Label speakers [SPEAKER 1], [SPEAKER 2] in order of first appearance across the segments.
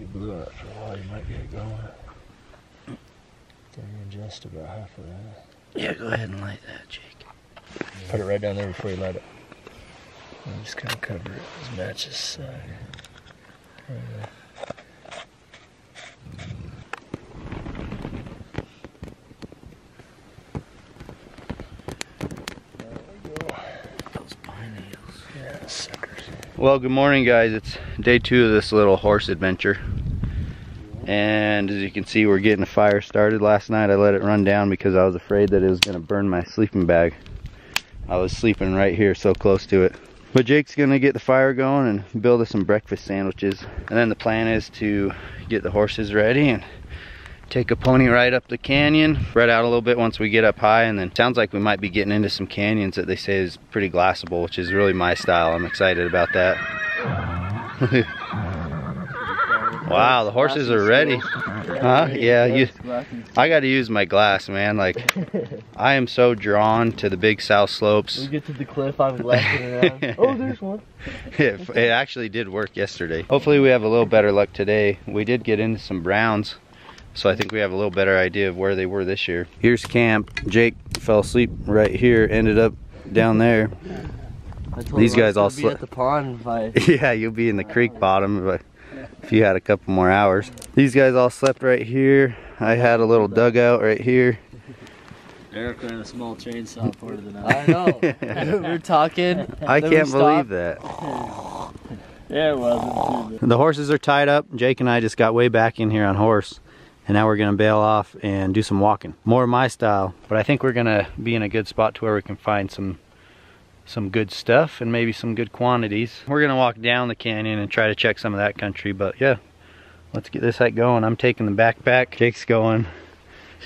[SPEAKER 1] you blew on it for a while, you might get it going. Then just about half of that.
[SPEAKER 2] Yeah, go ahead and light that, Jake.
[SPEAKER 1] Put it right down there before you light it. And just kind of cover it as much as right there.
[SPEAKER 2] Well, good morning, guys. It's day 2 of this little horse adventure. And as you can see, we're getting a fire started. Last night I let it run down because I was afraid that it was going to burn my sleeping bag. I was sleeping right here, so close to it. But Jake's going to get the fire going and build us some breakfast sandwiches. And then the plan is to get the horses ready and take a pony ride up the canyon, spread out a little bit once we get up high, and then sounds like we might be getting into some canyons that they say is pretty glassable, which is really my style. I'm excited about that. Wow, the horses are ready. Huh? Yeah, I got to use my glass, man. Like, I am so drawn to the big south slopes.
[SPEAKER 1] We get to the cliff, I'm glassing around. Oh, there's one.
[SPEAKER 2] It actually did work yesterday. Hopefully we have a little better luck today. We did get into some browns, so I think we have a little better idea of where they were this year. Here's camp. Jake fell asleep right here, ended up down there. These guys all slept at the pond. Yeah, you'll be in the creek bottom if you had a couple more hours. These guys all slept right here. I had a little dugout right here.
[SPEAKER 1] Eric ran a small chainsaw part of the night. I know. We're talking.
[SPEAKER 2] I can't believe that.
[SPEAKER 1] Yeah, it wasn't too bad.
[SPEAKER 2] The horses are tied up. Jake and I just got way back in here on horse. And now we're gonna bail off and do some walking. More my style, but I think we're gonna be in a good spot to where we can find some good stuff and maybe some good quantities. We're gonna walk down the canyon and try to check some of that country, but yeah, let's get this hike going. I'm taking the backpack. Jake's going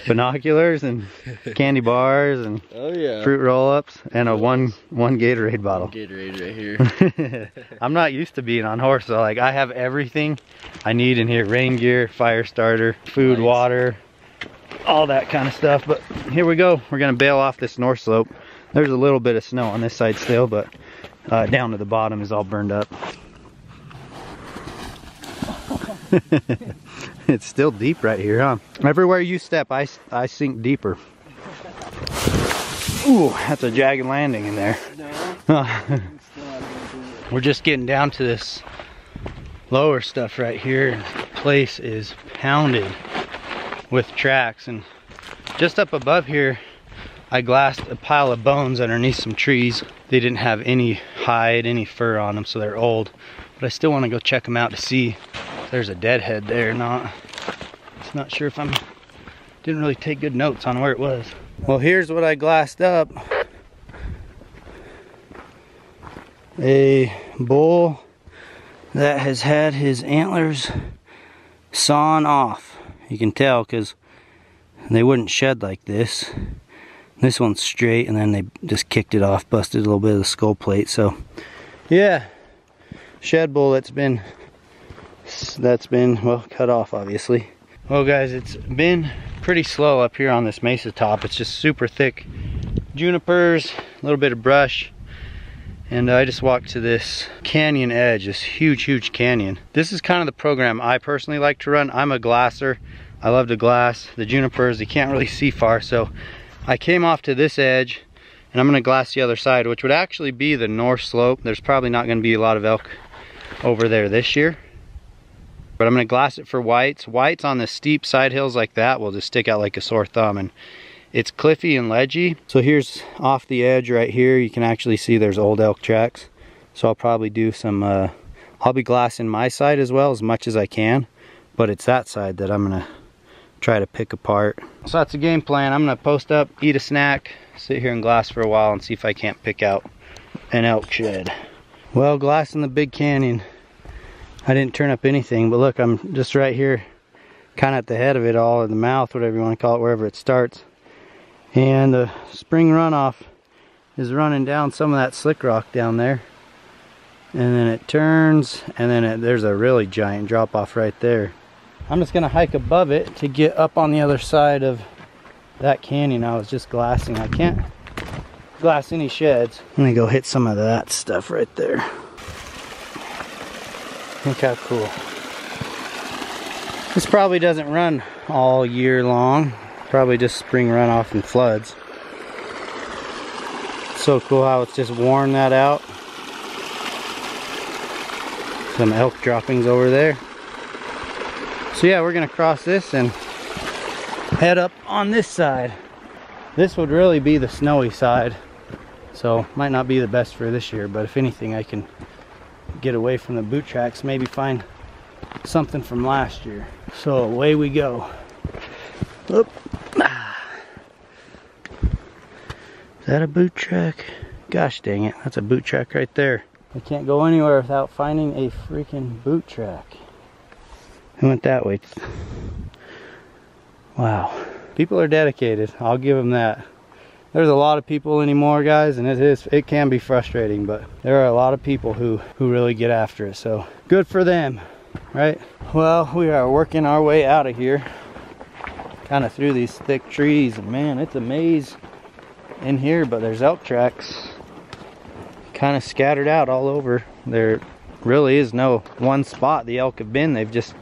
[SPEAKER 2] binoculars and candy bars and fruit roll-ups and a one Gatorade bottle.
[SPEAKER 1] Gatorade right here.
[SPEAKER 2] I'm not used to being on horse, so like I have everything I need in here: rain gear, fire starter, food, water, all that kind of stuff. But here we go. We're gonna bail off this north slope. There's a little bit of snow on this side still, but down to the bottom is all burned up. It's still deep right here, huh? Everywhere you step, I sink deeper. Ooh, that's a jagged landing in there. We're just getting down to this lower stuff right here. The place is pounded with tracks, and just up above here, I glassed a pile of bones underneath some trees. They didn't have any hide, any fur on them, so they're old. But I still want to go check them out to see if there's a deadhead there or not. Just not sure if didn't really take good notes on where it was. Well, here's what I glassed up. A bull that has had his antlers sawn off. You can tell because they wouldn't shed like this. This one's straight, and then they just kicked it off, busted a little bit of the skull plate. So yeah, shed bull that's been well cut off, obviously. Well guys, it's been pretty slow up here on this mesa top. It's just super thick junipers, a little bit of brush, and I just walked to this canyon edge, this huge canyon. This is kind of the program I personally like to run. I'm a glasser. I love to glass. The junipers, you can't really see far, so I came off to this edge, and I'm gonna glass the other side, which would actually be the north slope. There's probably not gonna be a lot of elk over there this year, but I'm gonna glass it for whites. Whites on the steep side hills like that will just stick out like a sore thumb, and it's cliffy and ledgy. So here's off the edge right here, you can actually see there's old elk tracks. So I'll probably do some, I'll be glassing my side as well, as much as I can, but it's that side that I'm gonna try to pick apart. So that's the game plan. I'm gonna post up, eat a snack, sit here and glass for a while and see if I can't pick out an elk shed. Well, glassing the big canyon, I didn't turn up anything, but look, I'm just right here, kind of at the head of it all, or the mouth, whatever you want to call it, wherever it starts. And the spring runoff is running down some of that slick rock down there. And then it turns, and then there's a really giant drop off right there. I'm just gonna hike above it to get up on the other side of that canyon I was just glassing. I can't glass any sheds. I'm gonna go hit some of that stuff right there. Look how cool. This probably doesn't run all year long. Probably just spring runoff and floods. So cool how it's just worn that out. Some elk droppings over there. So yeah, we're gonna cross this and head up on this side. This would really be the snowy side. So might not be the best for this year, but if anything I can get away from the boot tracks, maybe find something from last year. So away we go. Oop. Is that a boot track? Gosh dang it, that's a boot track right there. I can't go anywhere without finding a freaking boot track. I went that way. Wow. People are dedicated, I'll give them that. There's a lot of people anymore, guys, and it can be frustrating, but there are a lot of people who really get after it, so good for them, right? Well, we are working our way out of here, kind of through these thick trees, and man, it's a maze in here, but there's elk tracks kind of scattered out all over. There really is no one spot the elk have been. They've just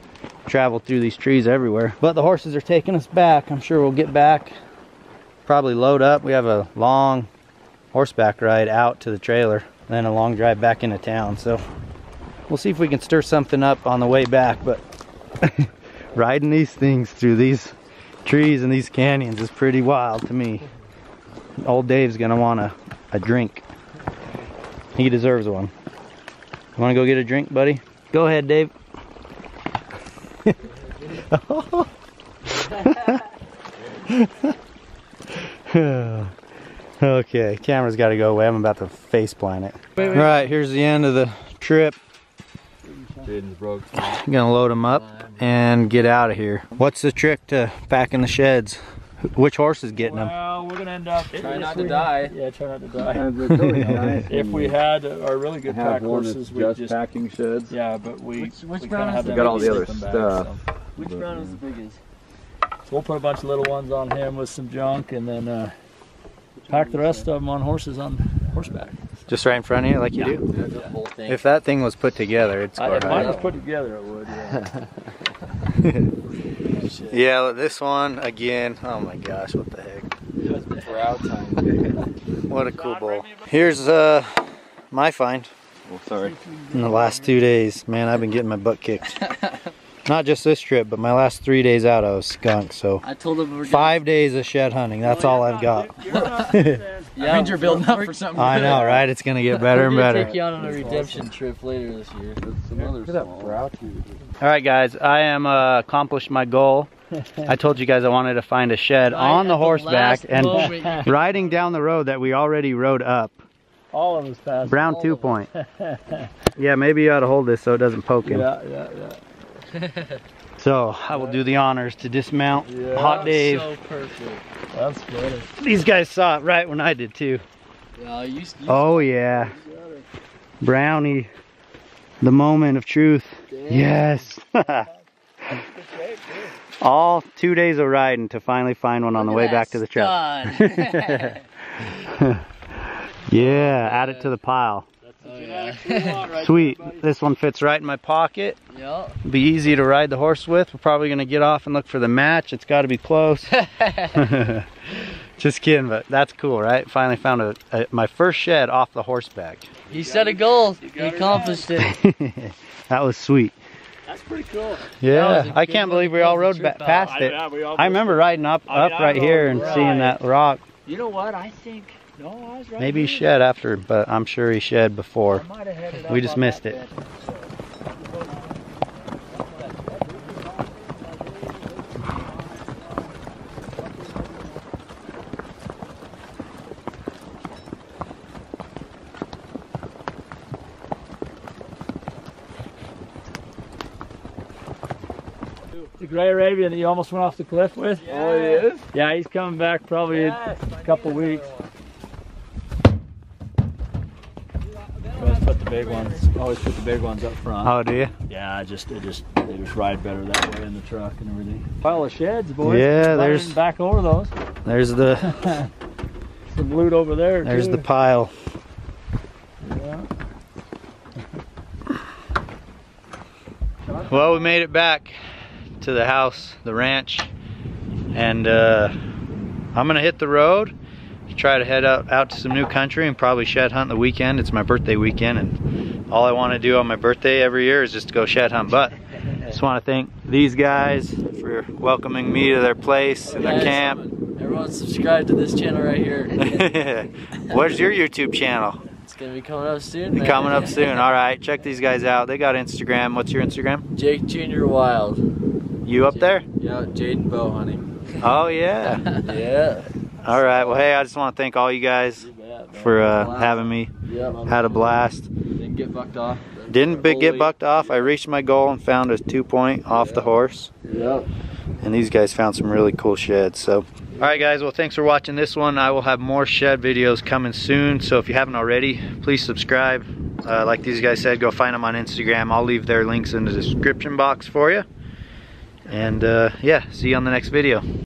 [SPEAKER 2] traveled through these trees everywhere. But the horses are taking us back. I'm sure we'll get back, probably load up. We have a long horseback ride out to the trailer, and then a long drive back into town. So we'll see if we can stir something up on the way back. But riding these things through these trees and these canyons is pretty wild to me. Old Dave's gonna want a drink. He deserves one. You wanna go get a drink, buddy? Go ahead, Dave. Okay, camera's gotta go away. I'm about to face plant it. Right, here's the end of the trip. I'm gonna load them up and get out of here. What's the trick to packing the sheds? Which horse is getting them?
[SPEAKER 1] Well, we're gonna end up.
[SPEAKER 3] Try not to die.
[SPEAKER 1] Yeah, try not to die. If we had our really good pack horses, we just
[SPEAKER 3] packing sheds.
[SPEAKER 1] Yeah, but we
[SPEAKER 3] which
[SPEAKER 1] kind of have them.
[SPEAKER 3] Got all the other
[SPEAKER 1] back,
[SPEAKER 3] stuff.
[SPEAKER 1] So.
[SPEAKER 3] Which brown is the biggest?
[SPEAKER 1] So we'll put a bunch of little ones on him with some junk, and then pack the rest of them on horses on horseback.
[SPEAKER 2] Just right in front of you, like you do?
[SPEAKER 3] Yeah, the whole thing.
[SPEAKER 2] If that thing was put together, it's
[SPEAKER 1] If mine was put together, it would, yeah.
[SPEAKER 2] Yeah, this one, again, oh my gosh, what the heck.
[SPEAKER 3] We're out time.
[SPEAKER 2] What a cool bull. Here's my find.
[SPEAKER 3] Oh, sorry.
[SPEAKER 2] In the last 2 days, man, I've been getting my butt kicked. Not just this trip, but my last 3 days out I was skunked, so
[SPEAKER 3] I told him we're
[SPEAKER 2] 5 days of shed hunting, that's all I've got.
[SPEAKER 3] Yeah, you're building up for something.
[SPEAKER 2] I know, right? It's gonna get better and better.
[SPEAKER 3] Take you on a redemption trip later this year. That's some other small.
[SPEAKER 2] Alright guys, I am accomplished my goal. I told you guys I wanted to find a shed on the horseback, and riding down the road that we already rode up.
[SPEAKER 1] All of us passed.
[SPEAKER 2] Brown 2-point. Yeah, maybe you ought to hold this so it doesn't poke him.
[SPEAKER 1] Yeah.
[SPEAKER 2] So I will do the honors to dismount Hot Dave.
[SPEAKER 3] So perfect.
[SPEAKER 1] That's funny.
[SPEAKER 2] These guys saw it right when I did too.
[SPEAKER 3] Yeah,
[SPEAKER 2] Oh yeah. Brownie. The moment of truth. Yes. All 2 days of riding to finally find one on the way back to the truck. Yeah, add it to the pile.
[SPEAKER 3] Oh, yeah.
[SPEAKER 2] Sweet. This one fits right in my pocket.
[SPEAKER 3] Yep.
[SPEAKER 2] Be easy to ride the horse with. We're probably gonna get off and look for the match. It's got to be close. Just kidding, but that's cool, right? Finally found my first shed off the horseback.
[SPEAKER 3] He set a goal. He accomplished it.
[SPEAKER 2] That was sweet.
[SPEAKER 1] That's pretty cool.
[SPEAKER 2] Yeah, I can't believe we all rode past it. I remember riding up right here and seeing that rock.
[SPEAKER 1] You know what? I think I was right.
[SPEAKER 2] Maybe he shed after, but I'm sure he shed before. We just missed it.
[SPEAKER 1] The gray Arabian that you almost went off the cliff with?
[SPEAKER 3] Yeah. Oh, he is?
[SPEAKER 1] Yeah, he's coming back probably in a couple weeks. Always put the big ones up front.
[SPEAKER 2] Oh, do you?
[SPEAKER 1] Yeah, they just ride better that way in the truck and everything. Pile of sheds, boys.
[SPEAKER 2] Yeah, there's
[SPEAKER 1] back over those.
[SPEAKER 2] There's the
[SPEAKER 1] some loot over there.
[SPEAKER 2] There's
[SPEAKER 1] too.
[SPEAKER 2] the pile.
[SPEAKER 1] Yeah.
[SPEAKER 2] Well, we made it back to the house, the ranch, and I'm gonna hit the road, try to head out to some new country and probably shed hunt the weekend. It's my birthday weekend, and all I want to do on my birthday every year is just to go shed hunt. But I just want to thank these guys for welcoming me to their place and their camp.
[SPEAKER 3] Everyone subscribe to this channel right here.
[SPEAKER 2] What's your YouTube channel?
[SPEAKER 3] It's gonna be coming up soon, man.
[SPEAKER 2] Coming up soon. All right, check these guys out. They got Instagram. What's your Instagram?
[SPEAKER 3] Jake Jr. Wild.
[SPEAKER 2] You up there?
[SPEAKER 3] Yeah, Jaden bow hunting.
[SPEAKER 2] Oh yeah.
[SPEAKER 3] Yeah.
[SPEAKER 2] All right. Well, hey, I just want to thank all you guys for having me.
[SPEAKER 3] Yep.
[SPEAKER 2] Had a blast.
[SPEAKER 3] Didn't get bucked off.
[SPEAKER 2] Didn't get bucked off. I reached my goal and found a 2-point off the horse.
[SPEAKER 3] Yep.
[SPEAKER 2] And these guys found some really cool sheds. So, all right, guys. Well, thanks for watching this one. I will have more shed videos coming soon. So if you haven't already, please subscribe. Like these guys said, go find them on Instagram. I'll leave their links in the description box for you. And yeah, see you on the next video.